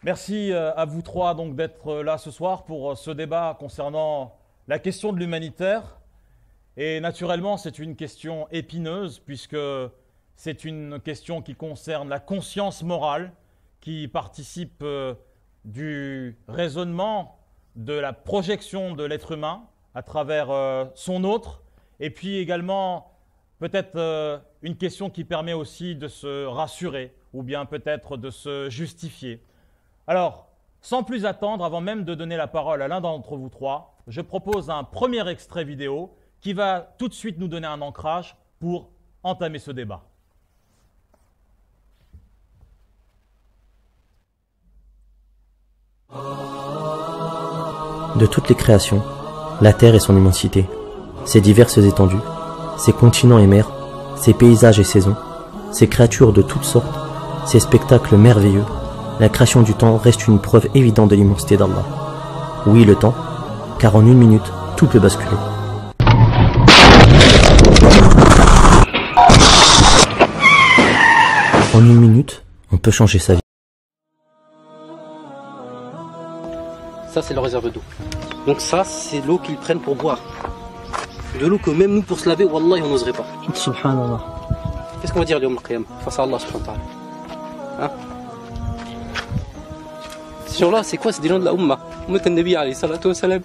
Merci à vous trois donc d'être là ce soir pour ce débat concernant la question de l'humanitaire. Et naturellement, c'est une question épineuse puisque c'est une question qui concerne la conscience morale, qui participe du raisonnement, de la projection de l'être humain à travers son autre, et puis également peut-être une question qui permet aussi de se rassurer ou bien peut-être de se justifier. Alors, sans plus attendre, avant même de donner la parole à l'un d'entre vous trois, je propose un premier extrait vidéo qui va tout de suite nous donner un ancrage pour entamer ce débat. De toutes les créations, la Terre et son immensité, ses diverses étendues, ses continents et mers, ses paysages et saisons, ses créatures de toutes sortes, ses spectacles merveilleux, la création du temps reste une preuve évidente de l'immensité d'Allah. Oui, le temps, car en une minute, tout peut basculer. En une minute, on peut changer sa vie. Ça, c'est leur réserve d'eau. Donc ça, c'est l'eau qu'ils prennent pour boire. De l'eau que même nous, pour se laver, Wallah, on n'oserait pas. Subhanallah. Qu'est-ce qu'on va dire, Yawm al-Qiyamah, face à Allah subhanahu wa ta'ala, hein? Ces gens-là, c'est quoi? C'est des gens de la Ummah. Ummat al-Nabi alayhi salatu wa salam.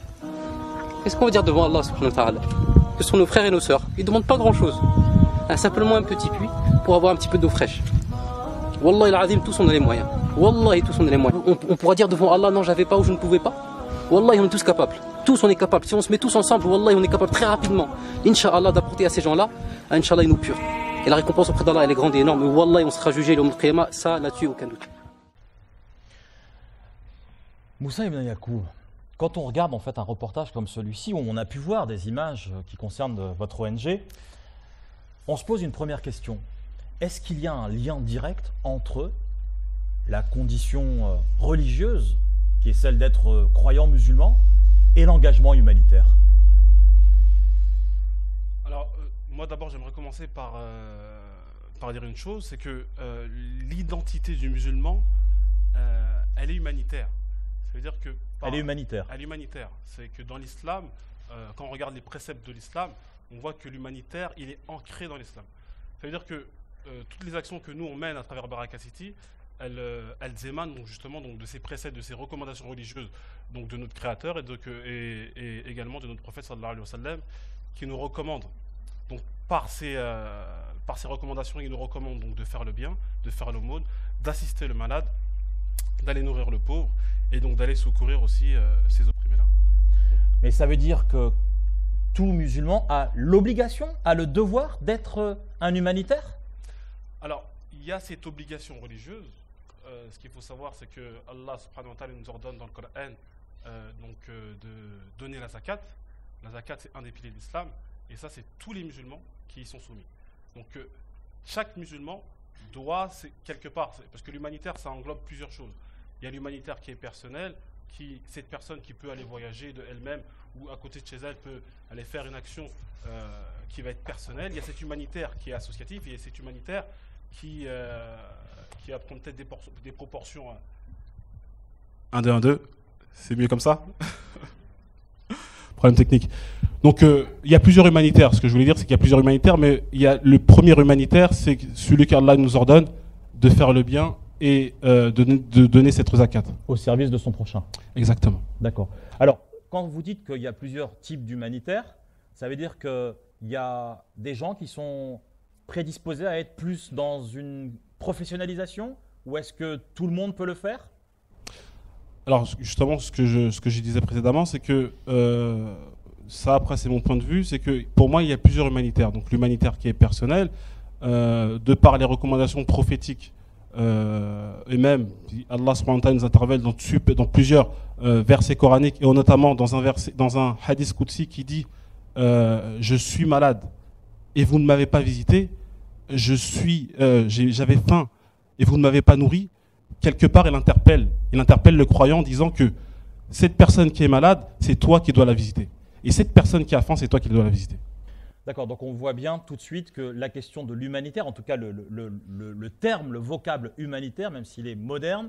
Qu'est-ce qu'on va dire devant Allah subhanahu wa ta'ala? Ce sont nos frères et nos sœurs. Ils ne demandent pas grand-chose. Simplement un petit puits pour avoir un petit peu d'eau fraîche. Wallah al-Azim, tous on a les moyens. Wallah, tous on a les moyens. On pourra dire devant Allah, non, j'avais pas ou je ne pouvais pas. Wallah, on est tous capables. Tous on est capables. Si on se met tous ensemble, Wallah, on est capables très rapidement, Inch'Allah, d'apporter à ces gens-là, Inch'Allah, ils nous purent. Et la récompense auprès d'Allah, elle est grande et énorme. Mais Wallah, on sera jugé, Yawm al-Qiyamah, ça, là-dessus, aucun doute. Moussa Ibn Yacoub, quand on regarde en fait un reportage comme celui-ci, où on a pu voir des images qui concernent votre ONG, on se pose une première question. Est-ce qu'il y a un lien direct entre la condition religieuse, qui est celle d'être croyant musulman, et l'engagement humanitaire? Alors, moi d'abord, j'aimerais commencer par dire une chose, c'est que l'identité du musulman, elle est humanitaire. Ça veut dire que... Elle est humanitaire. Elle est humanitaire. C'est que dans l'islam, quand on regarde les préceptes de l'islam, on voit que l'humanitaire, il est ancré dans l'islam. Ça veut dire que toutes les actions que nous, on mène à travers Baraka City, elles émanent donc justement donc, de ces préceptes, de ces recommandations religieuses donc de notre Créateur et également de notre prophète sallallahu alayhi wa sallam, qui nous recommande. Donc par ces recommandations, il nous recommande donc de faire le bien, de faire l'aumône, d'assister le malade, d'aller nourrir le pauvre et donc d'aller secourir aussi ces opprimés-là. Mais ça veut dire que tout musulman a l'obligation, a le devoir d'être un humanitaire? Alors, il y a cette obligation religieuse. Ce qu'il faut savoir, c'est que Allah subhanahu wa ta'ala nous ordonne dans le Coran de donner la zakat. La zakat, c'est un des piliers de l'islam. Et ça, c'est tous les musulmans qui y sont soumis. Donc, chaque musulman doit, quelque part, parce que l'humanitaire, ça englobe plusieurs choses. Il y a l'humanitaire qui est personnel, cette personne qui peut aller voyager de elle-même ou à côté de chez elle peut aller faire une action qui va être personnelle. Il y a cet humanitaire qui est associatif, et il y a cet humanitaire qui va prendre peut-être des proportions. 1, 2, 1, 2, c'est mieux comme ça. Problème technique. Donc il y a plusieurs humanitaires. Ce que je voulais dire, c'est qu'il y a plusieurs humanitaires, mais il y a le premier humanitaire, c'est celui qu'Allah nous ordonne de faire le bien et de donner cette zakat. Au service de son prochain. Exactement. D'accord. Alors, quand vous dites qu'il y a plusieurs types d'humanitaires, ça veut dire qu'il y a des gens qui sont prédisposés à être plus dans une professionnalisation, ou est-ce que tout le monde peut le faire? Alors justement, ce que je disais précédemment, c'est que ça, après, c'est mon point de vue, c'est que pour moi, il y a plusieurs humanitaires. Donc l'humanitaire qui est personnel, de par les recommandations prophétiques, et même Allah subhanahu wa ta'ala nous intervène dans plusieurs versets coraniques, et notamment dans un hadith qudsi qui dit je suis malade et vous ne m'avez pas visité, j'avais faim et vous ne m'avez pas nourri. Quelque part, il interpelle le croyant en disant que cette personne qui est malade, c'est toi qui dois la visiter. Et cette personne qui a faim, c'est toi qui dois la visiter. D'accord, donc on voit bien tout de suite que la question de l'humanitaire, en tout cas le terme, le vocable humanitaire, même s'il est moderne,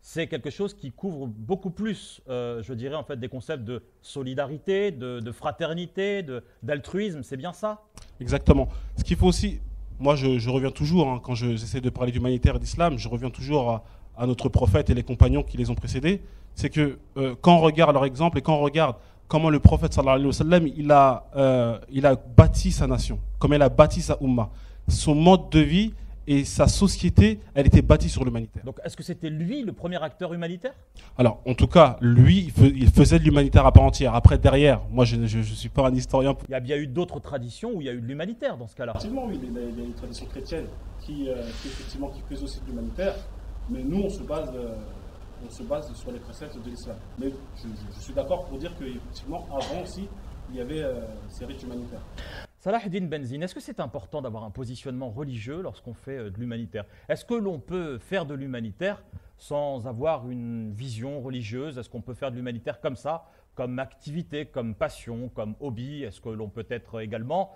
c'est quelque chose qui couvre beaucoup plus, je dirais, en fait, des concepts de solidarité, de fraternité, d'altruisme. C'est bien ça? Exactement. Ce qu'il faut aussi, moi je reviens toujours, hein, quand j'essaie de parler d'humanitaire et d'islam, je reviens toujours à notre prophète et les compagnons qui les ont précédés. C'est que quand on regarde leur exemple et quand on regarde comment le prophète sallallahu alayhi wa sallam, il a bâti sa nation, comme il a bâti sa umma. Son mode de vie et sa société, elle était bâtie sur l'humanitaire. Donc, est-ce que c'était lui le premier acteur humanitaire? Alors, en tout cas, lui, il faisait de l'humanitaire à part entière. Après, derrière, moi, je ne suis pas un historien. Il y a bien eu d'autres traditions où il y a eu de l'humanitaire dans ce cas-là. Effectivement, oui, il y a une tradition chrétienne qui faisait aussi de l'humanitaire, mais nous, on se base sur les préceptes de l'islam. Mais je suis d'accord pour dire qu'effectivement, avant aussi, il y avait ces rites humanitaires. Salah Eddine Benzine, est-ce que c'est important d'avoir un positionnement religieux lorsqu'on fait de l'humanitaire? Est-ce que l'on peut faire de l'humanitaire sans avoir une vision religieuse? Est-ce qu'on peut faire de l'humanitaire comme ça, comme activité, comme passion, comme hobby? Est-ce que l'on peut être également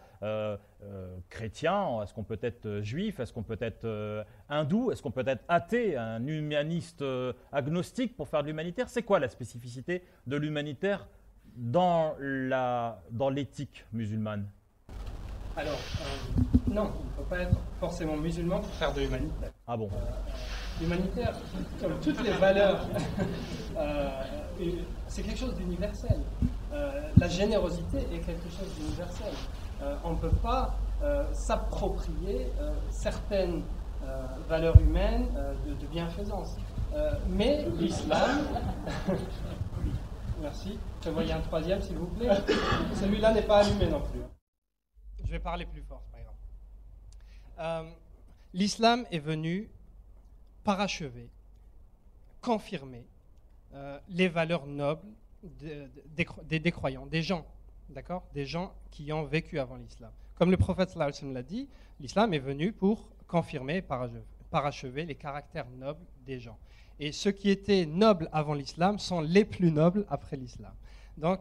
chrétien? Est-ce qu'on peut être juif? Est-ce qu'on peut être hindou? Est-ce qu'on peut être athée, un humaniste agnostique pour faire de l'humanitaire? C'est quoi la spécificité de l'humanitaire dans l'éthique musulmane? Alors, non, il ne faut pas être forcément musulman pour faire de l'humanitaire. Ah bon? L'humanitaire, comme toutes les valeurs, c'est quelque chose d'universel. La générosité est quelque chose d'universel. On ne peut pas s'approprier certaines valeurs humaines de bienfaisance. Mais l'islam... Merci. Je voyais un troisième, s'il vous plaît. Celui-là n'est pas allumé non plus. Je vais parler plus fort, par exemple. L'islam est venu parachever, confirmer les valeurs nobles des croyants, des gens, d'accord, des gens qui ont vécu avant l'islam. Comme le prophète sallallahu alayhi wa sallam l'a dit, l'islam est venu pour confirmer, parachever les caractères nobles des gens. Et ceux qui étaient nobles avant l'islam sont les plus nobles après l'islam. Donc,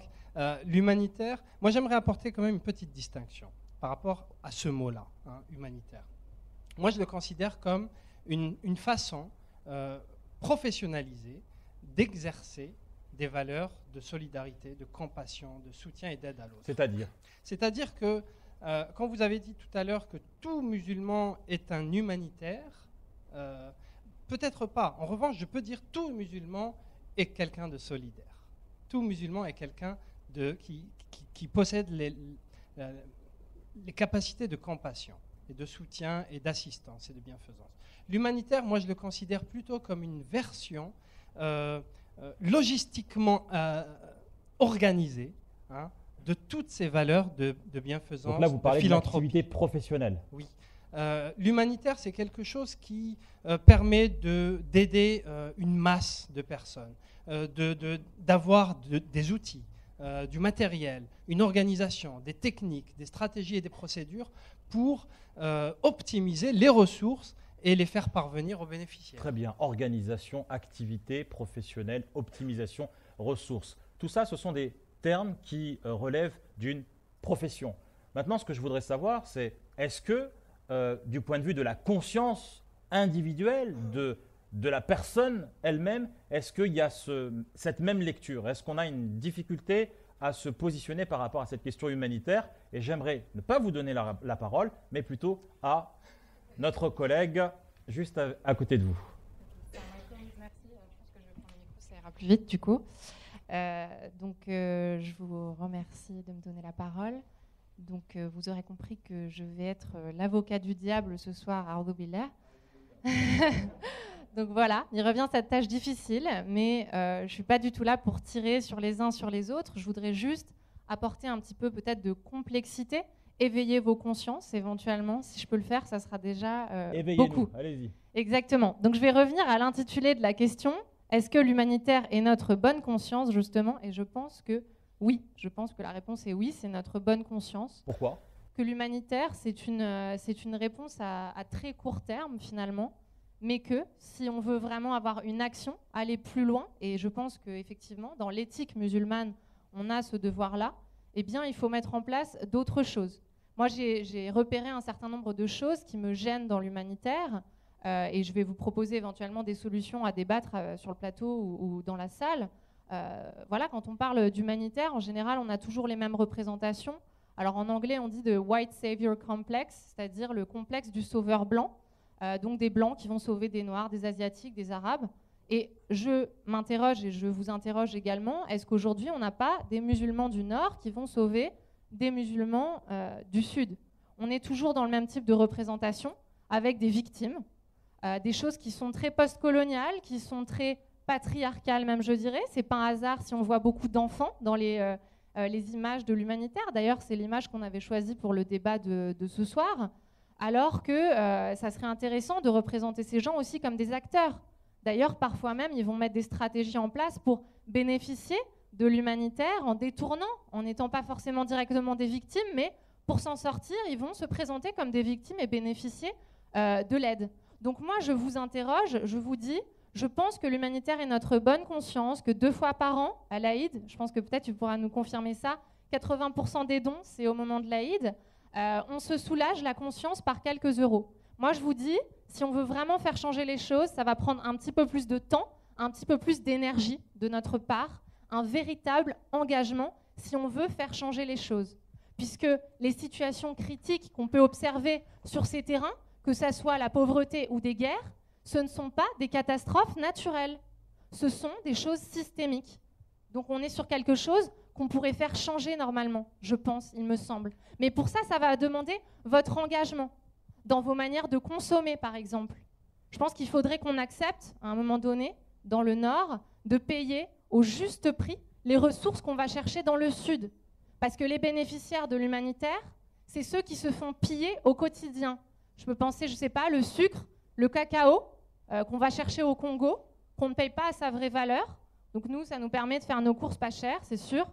l'humanitaire, moi j'aimerais apporter quand même une petite distinction par rapport à ce mot-là, hein, humanitaire. Moi, je le considère comme une façon professionnalisée d'exercer des valeurs de solidarité, de compassion, de soutien et d'aide à l'autre. C'est-à-dire que, quand vous avez dit tout à l'heure que tout musulman est un humanitaire, peut-être pas. En revanche, je peux dire tout musulman est quelqu'un de solidaire. Tout musulman est quelqu'un qui possède les capacités de compassion et de soutien et d'assistance et de bienfaisance. L'humanitaire, moi, je le considère plutôt comme une version logistiquement organisée, hein, de toutes ces valeurs de bienfaisance. Donc là, vous parlez de d'activité professionnelle. Oui. L'humanitaire, c'est quelque chose qui permet d'aider une masse de personnes, d'avoir des outils, du matériel, une organisation, des techniques, des stratégies et des procédures pour optimiser les ressources et les faire parvenir aux bénéficiaires. Très bien. Organisation, activité professionnelle, optimisation, ressources. Tout ça, ce sont des termes qui relèvent d'une profession. Maintenant, ce que je voudrais savoir, c'est est-ce que, du point de vue de la conscience individuelle de la personne elle-même, est-ce qu'il y a cette même lecture? Est-ce qu'on a une difficulté à se positionner par rapport à cette question humanitaire? Et j'aimerais ne pas vous donner la parole, mais plutôt à notre collègue juste à côté de vous. Merci, je pense que je vais prendre le micro, ça ira plus vite du coup. Je vous remercie de me donner la parole. Donc, vous aurez compris que je vais être l'avocat du diable ce soir à Ardoubillah. Donc voilà, il revient cette tâche difficile, mais je ne suis pas du tout là pour tirer sur les uns sur les autres. Je voudrais juste apporter un petit peu peut-être de complexité, éveiller vos consciences éventuellement. Si je peux le faire, ça sera déjà beaucoup. Allez-y. Exactement. Donc je vais revenir à l'intitulé de la question. Est-ce que l'humanitaire est notre bonne conscience, justement? Et je pense que oui. Je pense que la réponse est oui, c'est notre bonne conscience. Pourquoi? Que l'humanitaire, c'est une réponse à très court terme, finalement, mais que si on veut vraiment avoir une action, aller plus loin, et je pense qu'effectivement, dans l'éthique musulmane, on a ce devoir-là, eh bien, il faut mettre en place d'autres choses. Moi, j'ai repéré un certain nombre de choses qui me gênent dans l'humanitaire. et je vais vous proposer éventuellement des solutions à débattre sur le plateau ou dans la salle. Voilà, quand on parle d'humanitaire, en général, on a toujours les mêmes représentations. Alors en anglais, on dit de white savior complex, c'est-à-dire le complexe du sauveur blanc, donc des blancs qui vont sauver des noirs, des asiatiques, des arabes. Et je m'interroge et je vous interroge également, est-ce qu'aujourd'hui, on n'a pas des musulmans du Nord qui vont sauver des musulmans du Sud? On est toujours dans le même type de représentation, avec des victimes, des choses qui sont très post-coloniales, qui sont très patriarcale même, je dirais. C'est pas un hasard si on voit beaucoup d'enfants dans les images de l'humanitaire. D'ailleurs, c'est l'image qu'on avait choisie pour le débat de ce soir, alors que ça serait intéressant de représenter ces gens aussi comme des acteurs. D'ailleurs, parfois même, ils vont mettre des stratégies en place pour bénéficier de l'humanitaire en détournant, en n'étant pas forcément directement des victimes, mais pour s'en sortir, ils vont se présenter comme des victimes et bénéficier de l'aide. Donc moi, je vous interroge, je vous dis, je pense que l'humanitaire est notre bonne conscience, que 2 fois par an, à l'Aïd, je pense que peut-être tu pourras nous confirmer ça, 80% des dons, c'est au moment de l'Aïd, on se soulage la conscience par quelques euros. Moi, je vous dis, si on veut vraiment faire changer les choses, ça va prendre un petit peu plus de temps, un petit peu plus d'énergie de notre part, un véritable engagement si on veut faire changer les choses. Puisque les situations critiques qu'on peut observer sur ces terrains, que ce soit la pauvreté ou des guerres, ce ne sont pas des catastrophes naturelles, ce sont des choses systémiques. Donc on est sur quelque chose qu'on pourrait faire changer normalement, je pense, il me semble. Mais pour ça, ça va demander votre engagement dans vos manières de consommer, par exemple. Je pense qu'il faudrait qu'on accepte, à un moment donné, dans le Nord, de payer au juste prix les ressources qu'on va chercher dans le Sud. Parce que les bénéficiaires de l'humanitaire, c'est ceux qui se font piller au quotidien. Je peux penser, je ne sais pas, le sucre, le cacao, qu'on va chercher au Congo, qu'on ne paye pas à sa vraie valeur. Donc nous, ça nous permet de faire nos courses pas chères, c'est sûr.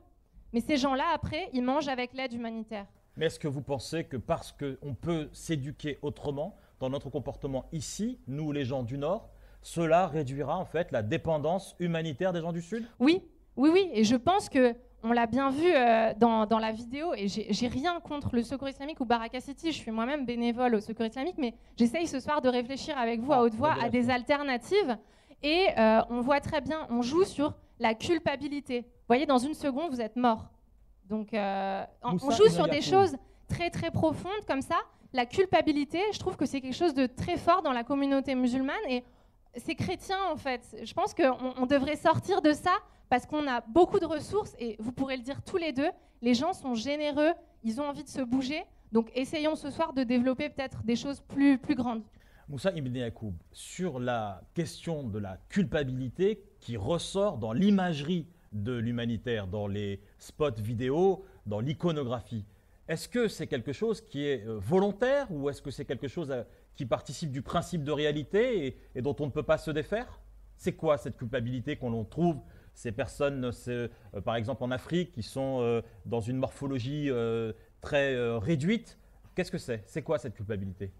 Mais ces gens-là, après, ils mangent avec l'aide humanitaire. Mais est-ce que vous pensez que parce qu'on peut s'éduquer autrement dans notre comportement ici, nous les gens du Nord, cela réduira en fait la dépendance humanitaire des gens du Sud? Oui, oui, oui. Et je pense qu'on l'a bien vu dans la vidéo, et j'ai rien contre le Secours islamique ou Baraka City, je suis moi-même bénévole au Secours islamique, mais j'essaye ce soir de réfléchir avec vous à haute voix à des alternatives. Et on voit très bien, on joue sur la culpabilité. Vous voyez, dans une seconde, vous êtes mort. Donc, on joue sur des choses très, très profondes comme ça. La culpabilité, je trouve que c'est quelque chose de très fort dans la communauté musulmane. Et c'est chrétien, en fait. Je pense qu'on devrait sortir de ça parce qu'on a beaucoup de ressources. Et vous pourrez le dire tous les deux, les gens sont généreux, ils ont envie de se bouger. Donc, essayons ce soir de développer peut-être des choses plus grandes. Moussa Ibn Yacoub, sur la question de la culpabilité qui ressort dans l'imagerie de l'humanitaire, dans les spots vidéo, dans l'iconographie, est-ce que c'est quelque chose qui est volontaire ou est-ce que c'est quelque chose qui participe du principe de réalité et dont on ne peut pas se défaire? C'est quoi cette culpabilité qu'on trouve ces personnes, par exemple en Afrique, qui sont dans une morphologie très réduite? Qu'est-ce que c'est? C'est quoi cette culpabilité?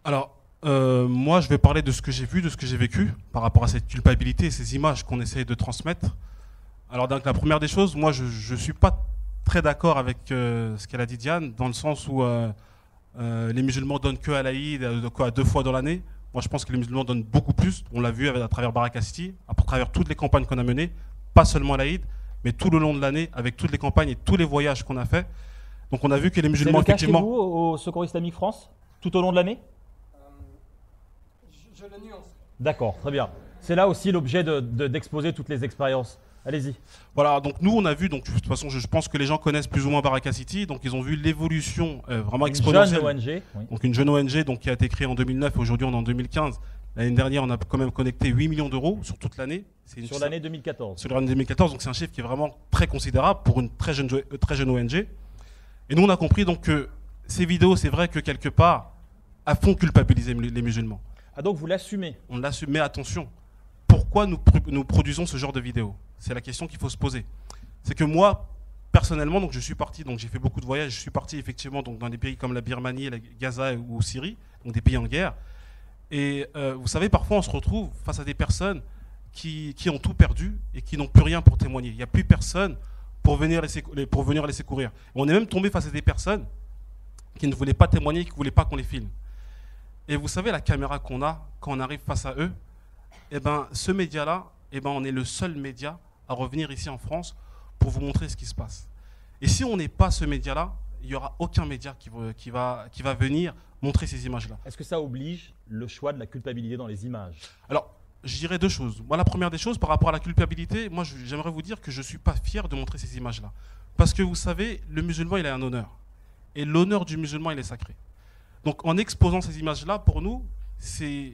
Alors, moi, je vais parler de ce que j'ai vu, de ce que j'ai vécu par rapport à cette culpabilité et ces images qu'on essaye de transmettre. Alors, donc, la première des choses, moi, je ne suis pas très d'accord avec ce qu'elle a dit Diane, dans le sens où les musulmans donnent que à l'Aïd, 2 fois dans l'année. Moi, je pense que les musulmans donnent beaucoup plus. On l'a vu à travers Baraka City, à travers toutes les campagnes qu'on a menées, pas seulement à l'Aïd, mais tout le long de l'année, avec toutes les campagnes et tous les voyages qu'on a faits. Donc, on a vu que les musulmans, c'est le cas effectivement... chez vous, au Secours islamique France, tout au long de l'année? Je le nuance. D'accord, très bien. C'est là aussi l'objet d'exposer toutes les expériences. Allez-y. Voilà, donc nous on a vu, donc de toute façon je pense que les gens connaissent plus ou moins Baraka City, donc ils ont vu l'évolution vraiment exponentielle. Une jeune ONG. Oui. Donc une jeune ONG donc, qui a été créée en 2009, aujourd'hui on est en 2015. L'année dernière on a quand même connecté 8 millions d'euros sur toute l'année. Sur l'année 2014. Sur l'année 2014, donc c'est un chiffre qui est vraiment très considérable pour une très jeune ONG. Et nous on a compris donc que ces vidéos, c'est vrai que quelque part, font culpabiliser les musulmans. Ah donc vous l'assumez? On l'assume, mais attention, pourquoi nous produisons ce genre de vidéos? C'est la question qu'il faut se poser. C'est que moi, personnellement, donc je suis parti, donc j'ai fait beaucoup de voyages, je suis parti effectivement donc dans des pays comme la Birmanie, la Gaza ou Syrie, donc des pays en guerre. Et vous savez, parfois on se retrouve face à des personnes qui ont tout perdu et qui n'ont plus rien pour témoigner. Il n'y a plus personne pour venir les secourir. On est même tombé face à des personnes qui ne voulaient pas témoigner, qui ne voulaient pas qu'on les filme. Et vous savez, la caméra qu'on a quand on arrive face à eux, eh ben, ce média-là, eh ben, on est le seul média à revenir ici en France pour vous montrer ce qui se passe. Et si on n'est pas ce média-là, il n'y aura aucun média qui va venir montrer ces images-là. Est-ce que ça oblige le choix de la culpabilité dans les images? Alors, je dirais deux choses. Moi, la première des choses, par rapport à la culpabilité, moi, j'aimerais vous dire que je ne suis pas fier de montrer ces images-là. Parce que vous savez, le musulman, il a un honneur. Et l'honneur du musulman, il est sacré. Donc, en exposant ces images-là, pour nous, c'est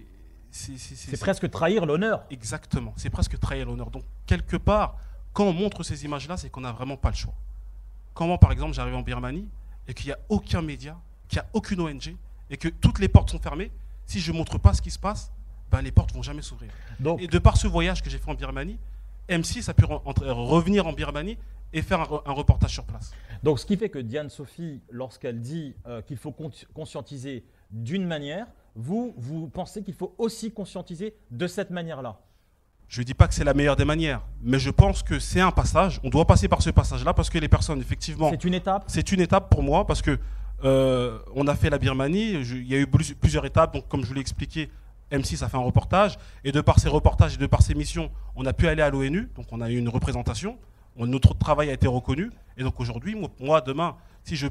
presque trahir l'honneur. Exactement, c'est presque trahir l'honneur. Donc, quelque part, quand on montre ces images-là, c'est qu'on n'a vraiment pas le choix. Quand moi, par exemple, j'arrive en Birmanie et qu'il n'y a aucun média, qu'il n'y a aucune ONG et que toutes les portes sont fermées, si je ne montre pas ce qui se passe, ben, les portes ne vont jamais s'ouvrir. Et de par ce voyage que j'ai fait en Birmanie, M6 a pu revenir en Birmanie et faire un reportage sur place. Donc, ce qui fait que Diane Sophie, lorsqu'elle dit qu'il faut conscientiser d'une manière, vous pensez qu'il faut aussi conscientiser de cette manière-là? Je ne dis pas que c'est la meilleure des manières, mais je pense que c'est un passage. On doit passer par ce passage-là parce que les personnes, effectivement... C'est une étape? C'est une étape pour moi parce que on a fait la Birmanie, il y a eu plusieurs étapes. Donc, comme je vous l'ai expliqué, M6 a fait un reportage. Et de par ses reportages et de par ses missions, on a pu aller à l'ONU. Donc, on a eu une représentation. Notre travail a été reconnu. Et donc, aujourd'hui, moi, demain, si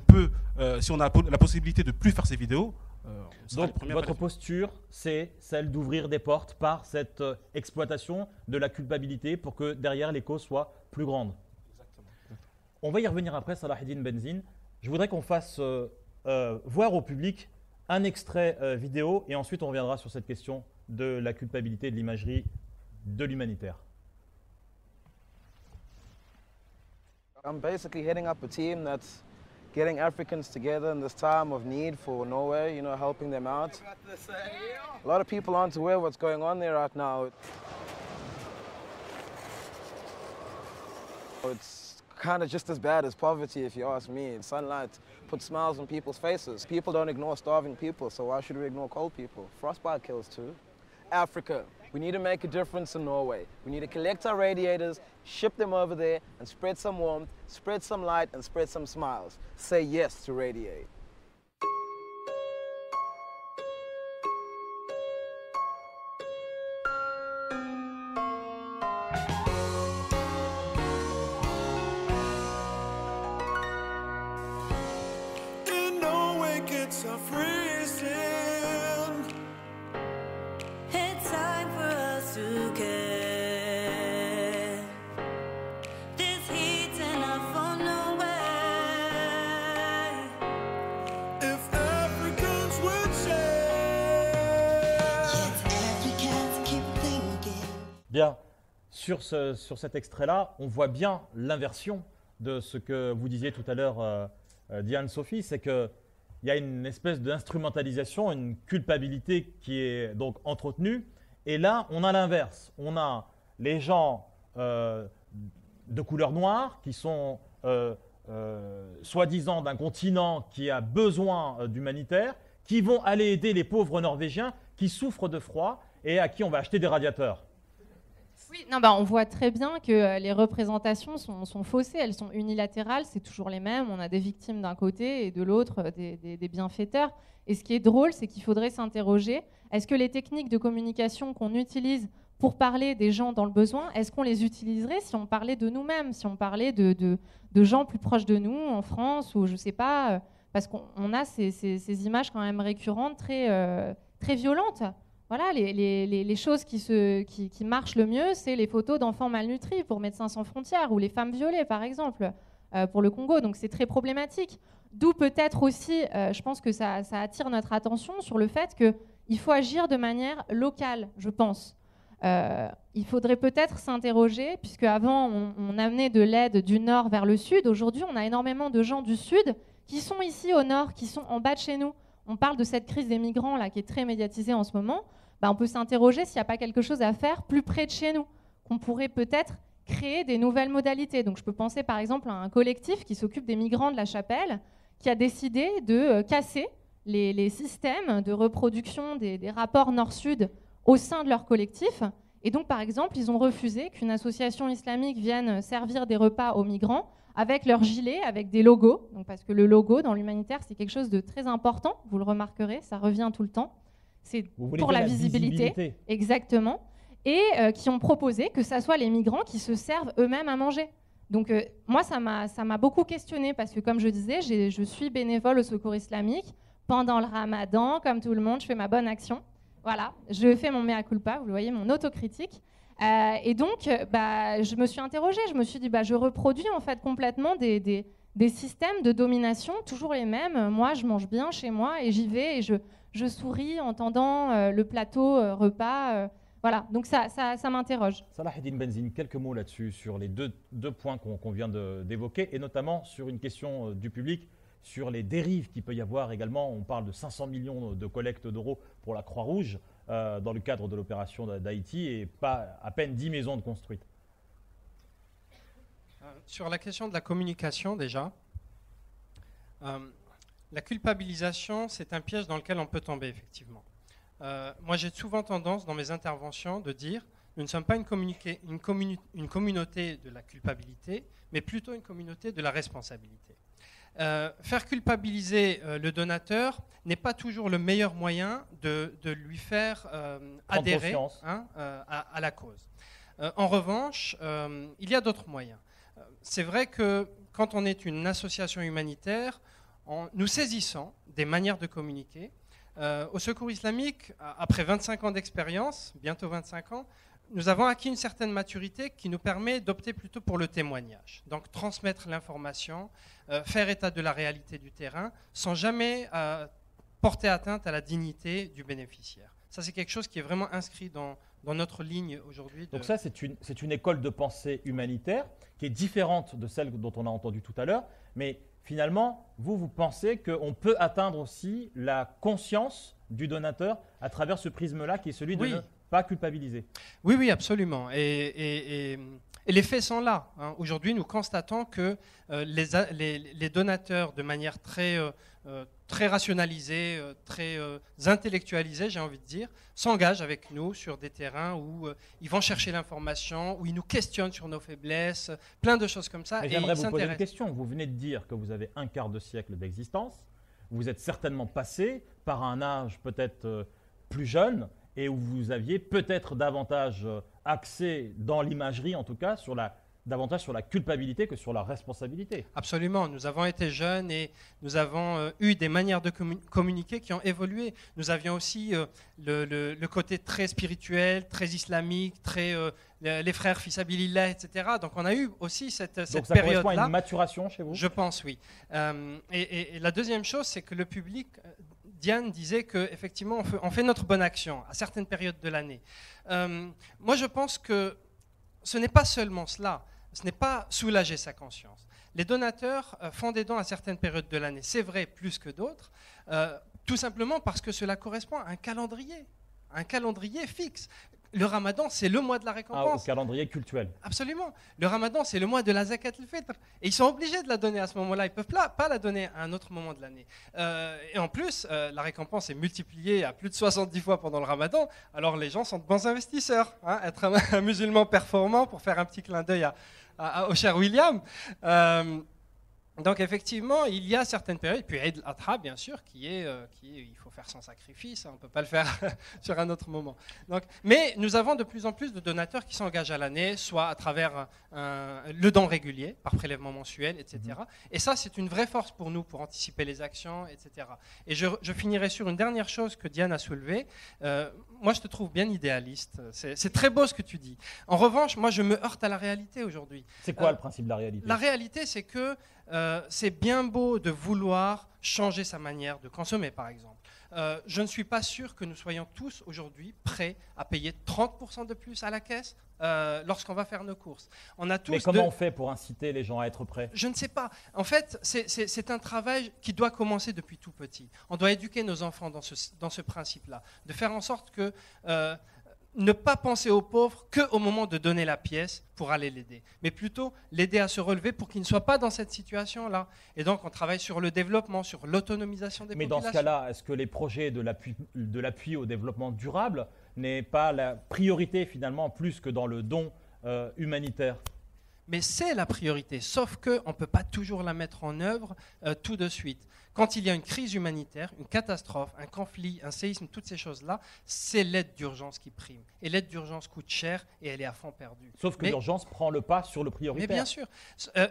on a la possibilité de ne plus faire ces vidéos... Donc, votre posture, c'est celle d'ouvrir des portes par cette exploitation de la culpabilité pour que derrière les causes soient plus grandes. Exactement. On va y revenir après, Salaheddine Benzine. Je voudrais qu'on fasse voir au public un extrait vidéo et ensuite on reviendra sur cette question de la culpabilité, de l'imagerie, de l'humanitaire. I'm basically heading up a team that's getting Africans together in this time of need for Norway, you know, helping them out. A lot of people aren't aware of what's going on there right now. It's kind of just as bad as poverty, if you ask me. Sunlight puts smiles on people's faces. People don't ignore starving people, so why should we ignore cold people? Frostbite kills too. Africa, we need to make a difference in Norway. We need to collect our radiators, ship them over there, and spread some warmth, spread some light, and spread some smiles. Say yes to Radiate. In Norway, kids are freezing. It's time for us to care. This heat's enough for Norway. If Africans would share. Yes, Africans keep thinking. Bien, sur cet extrait-là, on voit bien l'inversion de ce que vous disiez tout à l'heure, Diane Sophie, c'est qu'il y a une espèce d'instrumentalisation, une culpabilité qui est donc entretenue. Et là, on a l'inverse. On a les gens de couleur noire qui sont soi-disant d'un continent qui a besoin d'humanitaire, qui vont aller aider les pauvres Norvégiens qui souffrent de froid et à qui on va acheter des radiateurs. Oui, non, bah, on voit très bien que les représentations sont faussées, elles sont unilatérales, c'est toujours les mêmes. On a des victimes d'un côté et de l'autre des bienfaiteurs. Et ce qui est drôle, c'est qu'il faudrait s'interroger, est-ce que les techniques de communication qu'on utilise pour parler des gens dans le besoin, est-ce qu'on les utiliserait si on parlait de nous-mêmes, si on parlait de gens plus proches de nous, en France, ou je ne sais pas, parce qu'on a ces images quand même récurrentes, très violentes. Voilà, les choses qui marchent le mieux, c'est les photos d'enfants malnutris pour Médecins sans frontières ou les femmes violées, par exemple, pour le Congo. Donc c'est très problématique. D'où peut-être aussi, je pense que ça attire notre attention sur le fait qu'il faut agir de manière locale, je pense. Il faudrait peut-être s'interroger, puisque avant on amenait de l'aide du nord vers le sud. Aujourd'hui, on a énormément de gens du sud qui sont ici au nord, qui sont en bas de chez nous. On parle de cette crise des migrants là, qui est très médiatisée en ce moment. On peut s'interroger s'il n'y a pas quelque chose à faire plus près de chez nous, qu'on pourrait peut-être créer des nouvelles modalités. Donc je peux penser par exemple à un collectif qui s'occupe des migrants de la Chapelle, qui a décidé de casser les systèmes de reproduction des rapports nord-sud au sein de leur collectif. Et donc par exemple, ils ont refusé qu'une association islamique vienne servir des repas aux migrants avec leur gilet, avec des logos. Donc, parce que le logo dans l'humanitaire, c'est quelque chose de très important, vous le remarquerez, ça revient tout le temps. c'est Vous voulez pour dire la visibilité. Exactement. Et qui ont proposé que ça soit les migrants qui se servent eux-mêmes à manger. Donc moi, ça m'a beaucoup questionné parce que, comme je disais, je suis bénévole au Secours islamique. Pendant le ramadan, comme tout le monde, je fais ma bonne action. Voilà, je fais mon mea culpa, vous le voyez, mon autocritique. Et donc, je me suis interrogée, je me suis dit, je reproduis en fait complètement des systèmes de domination, toujours les mêmes. Moi, je mange bien chez moi et j'y vais et je souris en tendant le plateau repas. Voilà, donc ça m'interroge. Salah Eddine Benzine, quelques mots là-dessus, sur les deux points qu'on vient d'évoquer, et notamment sur une question du public, sur les dérives qu'il peut y avoir également. On parle de 500 millions de collectes d'euros pour la Croix-Rouge dans le cadre de l'opération d'Haïti, et pas à peine 10 maisons de construites. Sur la question de la communication, déjà, la culpabilisation, c'est un piège dans lequel on peut tomber, effectivement. Moi, j'ai souvent tendance, dans mes interventions, de dire nous ne sommes pas une communauté de la culpabilité, mais plutôt une communauté de la responsabilité. Faire culpabiliser le donateur n'est pas toujours le meilleur moyen de lui faire adhérer à la cause. En revanche, il y a d'autres moyens. C'est vrai que quand on est une association humanitaire, nous saisissons des manières de communiquer. Au Secours islamique, après 25 ans d'expérience, bientôt 25 ans, nous avons acquis une certaine maturité qui nous permet d'opter plutôt pour le témoignage. Donc transmettre l'information, faire état de la réalité du terrain, sans jamais porter atteinte à la dignité du bénéficiaire. Ça, c'est quelque chose qui est vraiment inscrit dans notre ligne aujourd'hui. Donc ça, c'est une école de pensée humanitaire qui est différente de celle dont on a entendu tout à l'heure, mais finalement, vous pensez qu'on peut atteindre aussi la conscience du donateur à travers ce prisme-là qui est celui de ne pas culpabiliser. Oui, absolument. Et les faits sont là. Aujourd'hui, nous constatons que les donateurs, de manière très rationalisée, très intellectualisée, j'ai envie de dire, s'engagent avec nous sur des terrains où ils vont chercher l'information, où ils nous questionnent sur nos faiblesses, plein de choses comme ça. Mais j'aimerais vous poser une question. Vous venez de dire que vous avez un quart de siècle d'existence. Vous êtes certainement passé par un âge peut-être plus jeune et où vous aviez peut-être davantage axé dans l'imagerie, en tout cas, davantage sur la culpabilité que sur la responsabilité. Absolument. Nous avons été jeunes et nous avons eu des manières de communiquer qui ont évolué. Nous avions aussi le côté très spirituel, très islamique, les frères Fissabilillah, etc. Donc on a eu aussi cette période-là. Donc ça correspond à une maturation chez vous ? Je pense, oui. Et la deuxième chose, c'est que le public... Diane disait qu'effectivement, on fait notre bonne action à certaines périodes de l'année. Moi, je pense que ce n'est pas seulement cela. Ce n'est pas soulager sa conscience. Les donateurs font des dons à certaines périodes de l'année. C'est vrai, plus que d'autres, tout simplement parce que cela correspond à un calendrier fixe. Le ramadan, c'est le mois de la récompense. Au calendrier cultuel. Absolument. Le ramadan, c'est le mois de la zakat al-fitr. Et ils sont obligés de la donner à ce moment-là. Ils ne peuvent pas la donner à un autre moment de l'année. Et en plus, la récompense est multipliée à plus de 70 fois pendant le ramadan. Alors les gens sont de bons investisseurs. Être un musulman performant, pour faire un petit clin d'œil au cher William. Donc effectivement, il y a certaines périodes, puis Eid al-Adha bien sûr, il faut faire son sacrifice, on ne peut pas le faire sur un autre moment. Donc, mais nous avons de plus en plus de donateurs qui s'engagent à l'année, soit à travers le don régulier, par prélèvement mensuel, etc. Et ça, c'est une vraie force pour nous, pour anticiper les actions, etc. Et je finirai sur une dernière chose que Diane a soulevée. Moi, je te trouve bien idéaliste. C'est très beau ce que tu dis. En revanche, moi, je me heurte à la réalité aujourd'hui. C'est quoi le principe de la réalité ? La réalité, c'est que c'est bien beau de vouloir changer sa manière de consommer, par exemple. Je ne suis pas sûr que nous soyons tous aujourd'hui prêts à payer 30% de plus à la caisse lorsqu'on va faire nos courses. Mais comment on fait pour inciter les gens à être prêts ? Je ne sais pas. En fait, c'est un travail qui doit commencer depuis tout petit. On doit éduquer nos enfants dans ce principe-là, de faire en sorte que... ne pas penser aux pauvres qu'au moment de donner la pièce pour aller l'aider, mais plutôt l'aider à se relever pour qu'il ne soit pas dans cette situation-là. Et donc, on travaille sur le développement, sur l'autonomisation des populations. Mais dans ce cas-là, est-ce que les projets de l'appui au développement durable n'est pas la priorité finalement plus que dans le don humanitaire ? Mais c'est la priorité, sauf qu'on ne peut pas toujours la mettre en œuvre tout de suite. Quand il y a une crise humanitaire, une catastrophe, un conflit, un séisme, toutes ces choses-là, c'est l'aide d'urgence qui prime. Et l'aide d'urgence coûte cher et elle est à fond perdue. Sauf que l'urgence prend le pas sur le prioritaire. Mais bien sûr.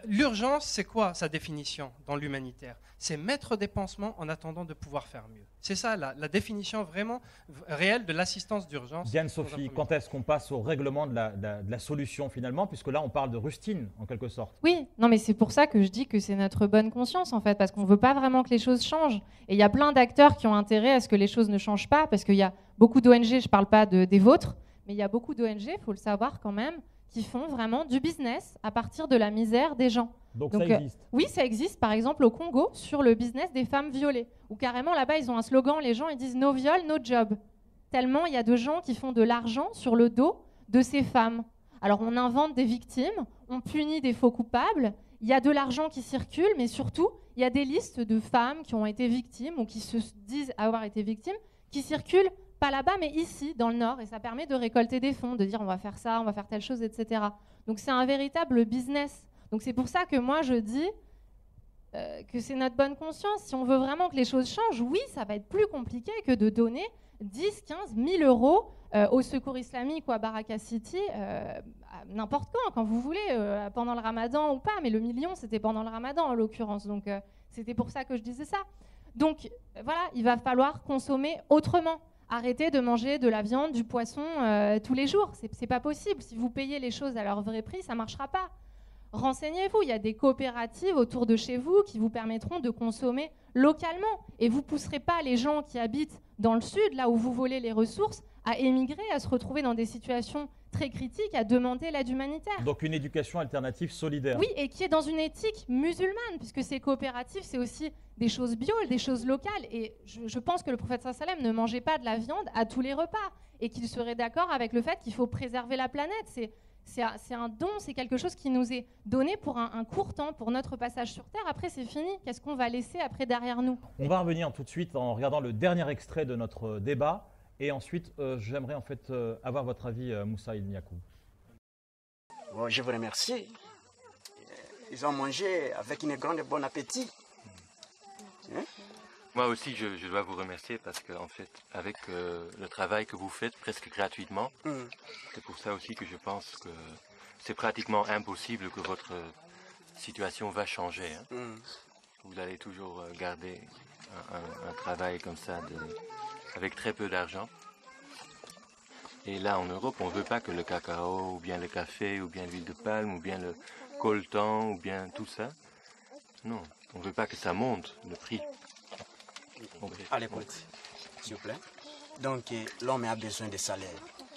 L'urgence, c'est quoi sa définition dans l'humanitaire? C'est mettre des pansements en attendant de pouvoir faire mieux. C'est ça la définition vraiment réelle de l'assistance d'urgence. Diane Sophie, quand est-ce qu'on passe au règlement de la solution finalement, puisque là on parle de rustine en quelque sorte? Oui, non mais c'est pour ça que je dis que c'est notre bonne conscience en fait, parce qu'on ne veut pas vraiment que les choses changent. Et il y a plein d'acteurs qui ont intérêt à ce que les choses ne changent pas, parce qu'il y a beaucoup d'ONG, je ne parle pas des vôtres, mais il y a beaucoup d'ONG, il faut le savoir quand même, qui font vraiment du business à partir de la misère des gens. Donc ça existe. Oui, ça existe, par exemple au Congo, sur le business des femmes violées, où carrément là-bas ils ont un slogan, les gens ils disent « no viol, no job ». Tellement il y a de gens qui font de l'argent sur le dos de ces femmes. Alors on invente des victimes, on punit des faux coupables, il y a de l'argent qui circule, mais surtout il y a des listes de femmes qui ont été victimes ou qui se disent avoir été victimes, qui circulent pas là-bas, mais ici, dans le Nord, et ça permet de récolter des fonds, de dire on va faire ça, on va faire telle chose, etc. Donc c'est un véritable business. Donc c'est pour ça que moi je dis que c'est notre bonne conscience. Si on veut vraiment que les choses changent, oui, ça va être plus compliqué que de donner 10, 15, 1000 euros au Secours Islamique ou à Baraka City, n'importe quand vous voulez, pendant le Ramadan ou pas, mais le million, c'était pendant le Ramadan en l'occurrence. Donc c'était pour ça que je disais ça. Donc voilà, il va falloir consommer autrement. Arrêtez de manger de la viande, du poisson tous les jours. C'est pas possible. Si vous payez les choses à leur vrai prix, ça marchera pas. Renseignez-vous. Il y a des coopératives autour de chez vous qui vous permettront de consommer localement. Et vous pousserez pas les gens qui habitent dans le sud, là où vous volez les ressources, à émigrer, à se retrouver dans des situations très critiques, à demander l'aide humanitaire. Donc une éducation alternative solidaire. Oui, et qui est dans une éthique musulmane, puisque ces coopératives, c'est aussi des choses bio, des choses locales. Et je pense que le prophète sallam ne mangeait pas de la viande à tous les repas, et qu'il serait d'accord avec le fait qu'il faut préserver la planète. C'est un don, c'est quelque chose qui nous est donné pour un court temps, pour notre passage sur Terre. Après, c'est fini. Qu'est-ce qu'on va laisser après derrière nous? On va revenir tout de suite en regardant le dernier extrait de notre débat. Et ensuite, j'aimerais en fait avoir votre avis, Moussa Ibn Yacoub. Bon, je vous remercie. Ils ont mangé avec une grande bon appétit. Hein? Moi aussi, je dois vous remercier parce que, en fait, avec le travail que vous faites presque gratuitement, c'est pour ça aussi que je pense que c'est pratiquement impossible que votre situation va changer. Hein. Vous allez toujours garder un travail comme ça avec très peu d'argent. Et là, en Europe, on ne veut pas que le cacao, ou bien le café, ou bien l'huile de palme, ou bien le coltan, ou bien tout ça. Non, on ne veut pas que ça monte, le prix. À l'écoute, s'il vous plaît. Donc, l'homme a besoin de salaire,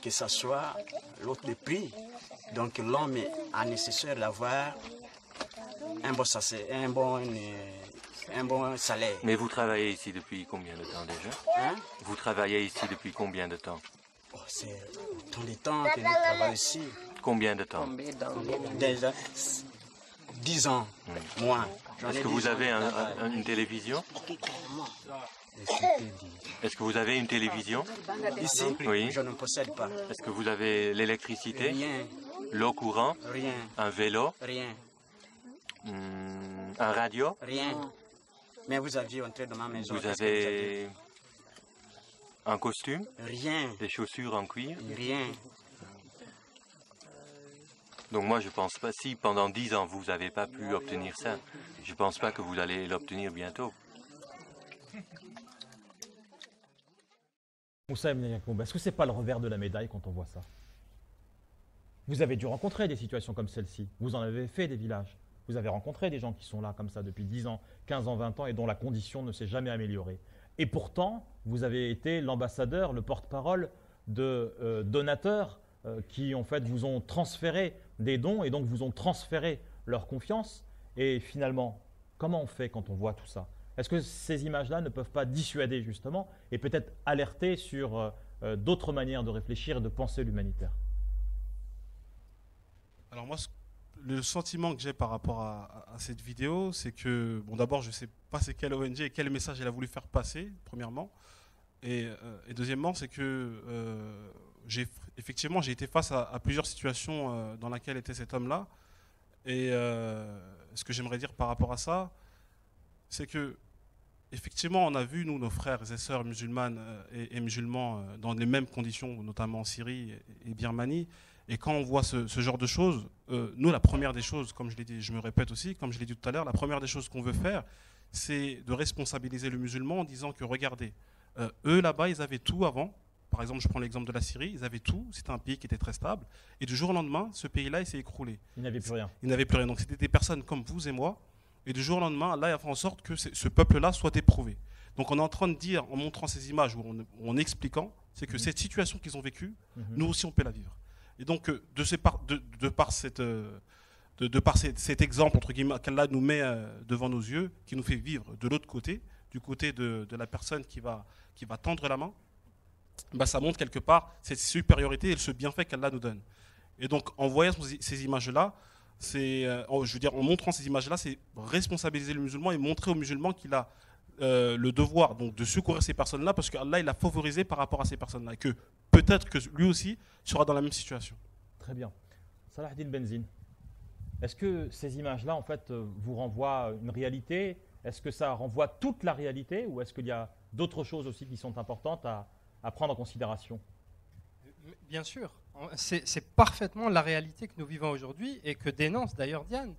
que ce soit l'autre de prix. Donc, l'homme a nécessaire d'avoir un bon salaire. Mais vous travaillez ici depuis combien de temps déjà? Hein? Vous travaillez ici depuis combien de temps? Oh, c'est tant de temps que nous travaillons ici. Combien de temps? Déjà 10 ans, moins. Est-ce que vous avez une télévision? Est-ce que vous avez une télévision? Ici, oui. Je ne possède pas. Est-ce que vous avez l'électricité? Rien. L'eau courante? Rien. Un vélo? Rien. Un radio? Rien. Mais vous aviez entré dans ma maison. Vous avez un costume? Rien. Des chaussures en cuir? Rien. Donc moi je pense pas, si pendant 10 ans vous n'avez pas pu obtenir ça, je pense pas que vous allez l'obtenir bientôt. Moussa Ibn Yacoub, est-ce que c'est pas le revers de la médaille quand on voit ça? Vous avez dû rencontrer des situations comme celle-ci, vous en avez fait des villages, vous avez rencontré des gens qui sont là comme ça depuis 10 ans, 15 ans, 20 ans et dont la condition ne s'est jamais améliorée. Et pourtant, vous avez été l'ambassadeur, le porte-parole de donateurs qui en fait vous ont transféré des dons et donc vous ont transféré leur confiance. Et finalement, comment on fait quand on voit tout ça? Est-ce que ces images-là ne peuvent pas dissuader justement et peut-être alerter sur d'autres manières de réfléchir et de penser l'humanitaire? Alors moi, le sentiment que j'ai par rapport à cette vidéo, c'est que, bon, d'abord, je ne sais pas c'est quelle ONG et quel message elle a voulu faire passer, premièrement. Et deuxièmement, c'est que effectivement, j'ai été face à plusieurs situations dans lesquelles était cet homme-là. Et ce que j'aimerais dire par rapport à ça, c'est que Effectivement, on a vu, nous, nos frères et sœurs musulmanes et musulmans dans les mêmes conditions, notamment en Syrie et Birmanie. Et quand on voit ce genre de choses, nous, la première des choses, comme je l'ai dit, je me répète aussi, comme je l'ai dit tout à l'heure, la première des choses qu'on veut faire, c'est de responsabiliser le musulman en disant que, regardez, eux, là-bas, ils avaient tout avant. Par exemple, je prends l'exemple de la Syrie, ils avaient tout, c'était un pays qui était très stable. Et du jour au lendemain, ce pays-là, il s'est écroulé. Il n'avait plus rien. Il n'avait plus rien. Donc, c'était des personnes comme vous et moi. Et du jour au lendemain, Allah a fait en sorte que ce peuple-là soit éprouvé. Donc on est en train de dire, en montrant ces images, ou en expliquant, c'est que cette situation qu'ils ont vécue, nous aussi on peut la vivre. Et donc de par cet exemple, entre guillemets, qu'Allah nous met devant nos yeux, qui nous fait vivre de l'autre côté, du côté de la personne qui va tendre la main, bah, ça montre quelque part cette supériorité et ce bienfait qu'Allah nous donne. Et donc en voyant ces images-là, je veux dire, en montrant ces images-là, c'est responsabiliser le musulman et montrer au musulman qu'il a le devoir donc, de secourir ces personnes-là parce qu'Allah il a favorisé par rapport à ces personnes-là et que peut-être que lui aussi sera dans la même situation. Très bien. Salahdin Benzine, est-ce que ces images-là, en fait, vous renvoient une réalité? Est-ce que ça renvoie toute la réalité ou est-ce qu'il y a d'autres choses aussi qui sont importantes à prendre en considération? Bien sûr, c'est parfaitement la réalité que nous vivons aujourd'hui et que dénonce d'ailleurs Diane.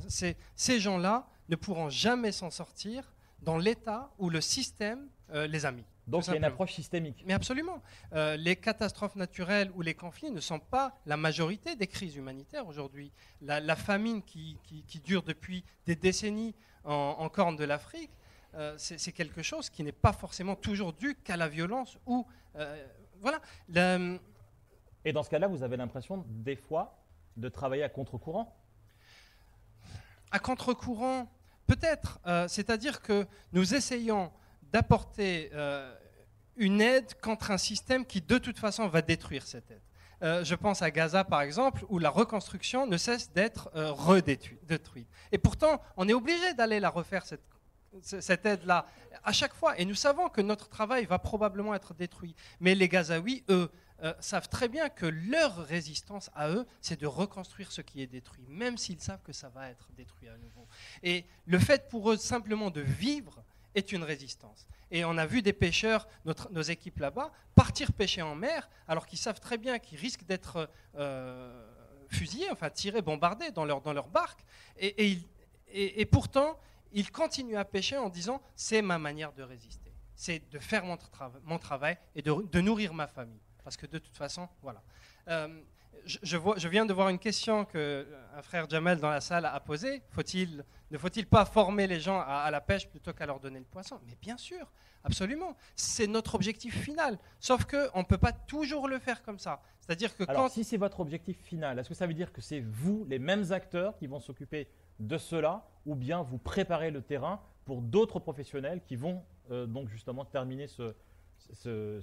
Ces gens-là ne pourront jamais s'en sortir dans l'état où le système les a mis. Donc il y a une approche systémique. Mais absolument. Les catastrophes naturelles ou les conflits ne sont pas la majorité des crises humanitaires aujourd'hui. La famine qui dure depuis des décennies en corne de l'Afrique, c'est quelque chose qui n'est pas forcément toujours dû qu'à la violence ou... voilà. Et dans ce cas-là, vous avez l'impression, des fois, de travailler à contre-courant? À contre-courant, peut-être. C'est-à-dire que nous essayons d'apporter une aide contre un système qui, de toute façon, va détruire cette aide. Je pense à Gaza, par exemple, où la reconstruction ne cesse d'être redétruite. Et pourtant, on est obligé d'aller la refaire, cette aide-là, à chaque fois. Et nous savons que notre travail va probablement être détruit. Mais les Gazaouis, eux, savent très bien que leur résistance à eux, c'est de reconstruire ce qui est détruit, même s'ils savent que ça va être détruit à nouveau. Et le fait pour eux simplement de vivre est une résistance. Et on a vu des pêcheurs, nos équipes là-bas, partir pêcher en mer, alors qu'ils savent très bien qu'ils risquent d'être fusillés, enfin tirés, bombardés dans leur barque. Et pourtant, ils continuent à pêcher en disant « c'est ma manière de résister, c'est de faire mon travail et de nourrir ma famille ». Parce que de toute façon, voilà. Je viens de voir une question qu'un frère Jamel dans la salle a posée. Ne faut-il pas former les gens à la pêche plutôt qu'à leur donner le poisson? Mais bien sûr, absolument. C'est notre objectif final. Sauf qu'on ne peut pas toujours le faire comme ça. C'est-à-dire que Alors, si c'est votre objectif final, est-ce que ça veut dire que c'est vous, les mêmes acteurs, qui vont s'occuper de cela, ou bien vous préparez le terrain pour d'autres professionnels qui vont donc justement terminer ce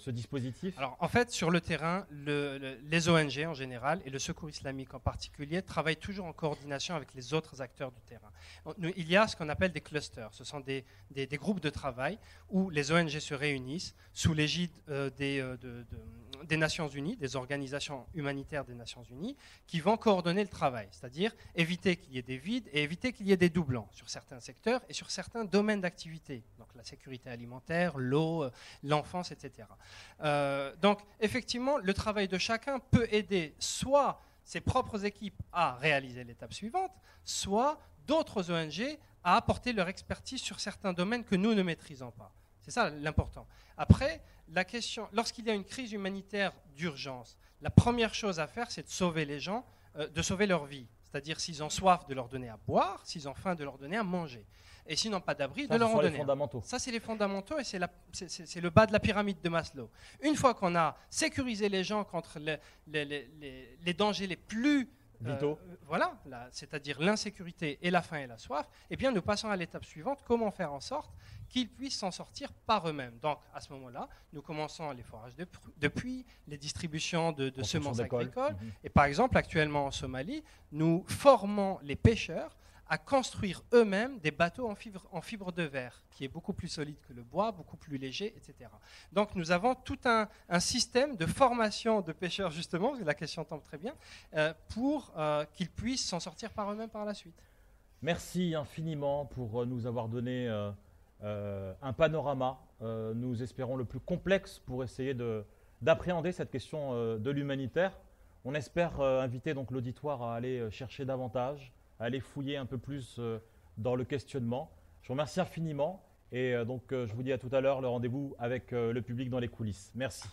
dispositif? Alors, en fait, sur le terrain, les ONG en général et le Secours islamique en particulier travaillent toujours en coordination avec les autres acteurs du terrain. Il y a ce qu'on appelle des clusters. Ce sont des groupes de travail où les ONG se réunissent sous l'égide des Nations Unies, des organisations humanitaires des Nations Unies, qui vont coordonner le travail, c'est-à-dire éviter qu'il y ait des vides et éviter qu'il y ait des doublons sur certains secteurs et sur certains domaines d'activité. Donc la sécurité alimentaire, l'eau, l'enfance, etc. Donc, effectivement, le travail de chacun peut aider soit ses propres équipes à réaliser l'étape suivante, soit d'autres ONG à apporter leur expertise sur certains domaines que nous ne maîtrisons pas. C'est ça l'important. Après, la question, lorsqu'il y a une crise humanitaire d'urgence, la première chose à faire, c'est de sauver les gens, de sauver leur vie. C'est-à-dire, s'ils ont soif, de leur donner à boire, s'ils ont faim, de leur donner à manger. Et s'ils n'ont pas d'abri, de leur en donner. Ça, c'est les fondamentaux et c'est le bas de la pyramide de Maslow. Une fois qu'on a sécurisé les gens contre les dangers les plus vitaux, voilà, c'est-à-dire l'insécurité et la faim et la soif, eh bien, nous passons à l'étape suivante, comment faire en sorte qu'ils puissent s'en sortir par eux-mêmes. Donc, à ce moment-là, nous commençons les forages de puits, les distributions de semences agricoles. Et par exemple, actuellement en Somalie, nous formons les pêcheurs à construire eux-mêmes des bateaux en fibre de verre, qui est beaucoup plus solide que le bois, beaucoup plus léger, etc. Donc nous avons tout un système de formation de pêcheurs, justement, parce que la question tombe très bien, pour qu'ils puissent s'en sortir par eux-mêmes par la suite. Merci infiniment pour nous avoir donné un panorama, nous espérons le plus complexe pour essayer d'appréhender cette question de l'humanitaire. On espère inviter donc l'auditoire à aller chercher davantage, à aller fouiller un peu plus dans le questionnement. Je vous remercie infiniment et donc je vous dis à tout à l'heure, le rendez-vous avec le public dans les coulisses. Merci.